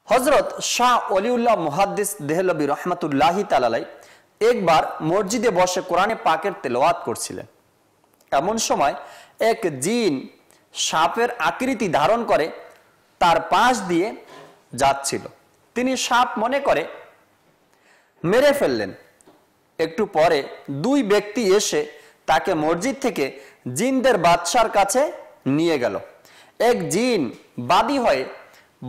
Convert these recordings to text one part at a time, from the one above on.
হযরত শাহ ওলিউল্লাহ মুহাদ্দিস দেহলভী রহমাতুল্লাহি তাআলা আলাইহি একবার মসজিদে বসে কোরআনে পাকের তেলাওয়াত করছিলেন। এমন সময় এক জিন সাপের আকৃতি ধারণ করে তার পাশ দিয়ে যাচ্ছিল। তিনি সাপ মনে করে মেরে ফেললেন। একটু পরে দুই ব্যক্তি এসে তাকে মসজিদ থেকে জিনদের বাদশার কাছে নিয়ে গেল। এক জিন বাদী হয়ে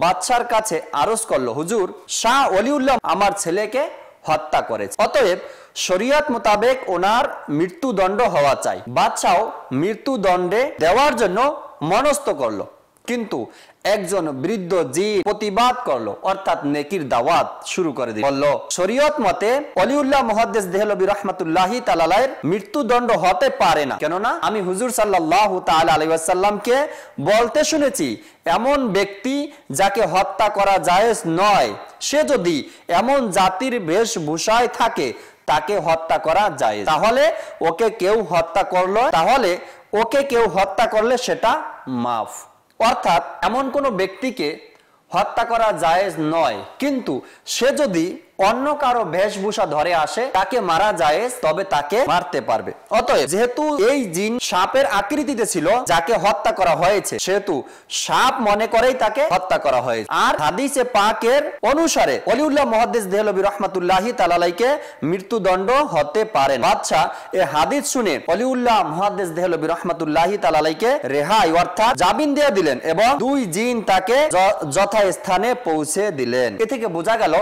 বাদশার কাছে আরজ করলো, হুজুর, শাহ ওলিউল্লাহ আমার ছেলেকে হত্যা করেছে, অতএব শরিয়ত মোতাবেক ওনার মৃত্যুদণ্ড হওয়া চাই। বাদশাও মৃত্যুদণ্ডে দেওয়ার জন্য মনস্থ করলো, কিন্তু একজন বৃদ্ধ জিন প্রতিবাদ করলো, অর্থাৎ নেকির দাওয়াত শুরু করে দিল। বলল, শরীয়ত মতে ওলিউল্লাহ মুহাদ্দিস দেহলভী রাহমাতুল্লাহি তাআলা আলাইহির মৃত্যুদণ্ড হতে পারে না, কেননা আমি হুজুর সাল্লাল্লাহু তাআলা আলাইহি ওয়াসাল্লামকে বলতে শুনেছি, এমন ব্যক্তি যাকে হত্যা করা জায়েজ নয়, সে যদি এমন জাতির বেশভূষায় থাকে তাকে হত্যা করা জায়েজ। তাহলে ওকে কেউ হত্যা করলে সেটা মাফ। অর্থাৎ এমন কোন ব্যক্তিকে হত্যা করা জায়েজ নয়, কিন্তু সে যদি অন্য কারো বেশভূষা ধরে আসে তাকে মারা জায়েজ, তবে তাকে মারতে পারবে। অতএব যেহেতু এই জিন সাপের আকৃতিতে ছিল যাকে হত্যা করা হয়েছে, সেহেতু সাপ মনে করেই তাকে হত্যা করা হয়েছে। আর হাদিসে পাকের অনুসারে ওলিউল্লাহ মুহাদ্দিস দেহলভী রাহমাতুল্লাহি তাআলা আলাইহিকে মৃত্যুদণ্ড হতে পারে না। বাদশা এই হাদিস শুনে ওলিউল্লাহ মুহাদ্দিস দেহলভী রাহমাতুল্লাহি তাআলা আলাইহিকে রেহাই অর্থাৎ জামিন দিয়ে দিলেন এবং দুই জিন তাকে যথাস্থানে পৌঁছে দিলেন। এ থেকে বোঝা গেল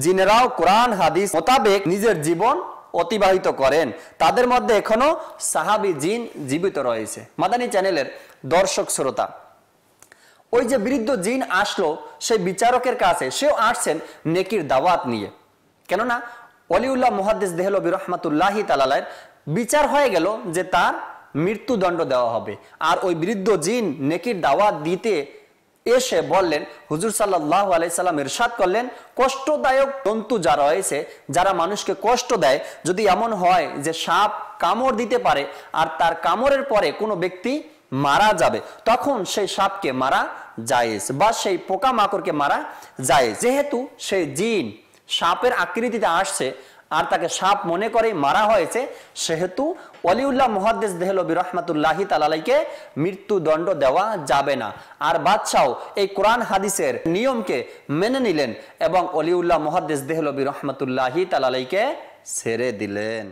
জিনেরাও কোরআন হাদিস মোতাবেক নিজের জীবন অতিবাহিত করেন। তাদের মধ্যে এখনো সাহাবী জিন জীবিত রয়েছে। মাদানী চ্যানেলের দর্শক শ্রোতা, ওই যে বৃদ্ধ জিন আসলো সেই বিচারকের কাছে, সেও আসছেন নেকির দাওয়াত নিয়ে। কেননা ওলিউল্লাহ মুহাদ্দিস দেহলভী রাহমাতুল্লাহি তাআলা আলাইহির বিচার হয়ে গেল যে তার মৃত্যুদণ্ড দেওয়া হবে। আর ওই বৃদ্ধ জিন নেকির দাওয়াত দিতে এসে বললেন, হুজুর সাল্লাল্লাহু আলাইহি সাল্লাম ইরশাদ করলেন, কষ্টদায়ক জন্তু যারা রয়েছে, যারা মানুষকে কষ্ট দেয়, যদি এমন হয় যে সাপ কামড় দিতে পারে আর তার কামড়ের পরে কোনো ব্যক্তি মারা যাবে, তখন সেই সাপকে মারা জায়েজ বা সেই পোকামাকড়কে মারা জায়েজ। যেহেতু সেই জিন সাপের আকৃতিতে আসছে আর তাকে সাপ মনে করে মারা হয়েছে, সেহেতু ওলিউল্লাহ মুহাদ্দিস দেহলভী রাহমাতুল্লাহি তাআলা আলাইহিকে মৃত্যুদণ্ড দেওয়া যাবে না। আর বাদশাও এই কোরআন হাদিসের নিয়মকে মেনে নিলেন এবং ওলিউল্লাহ মুহাদ্দিস দেহলভী রাহমাতুল্লাহি তাআলা আলাইহিকে ছেড়ে দিলেন।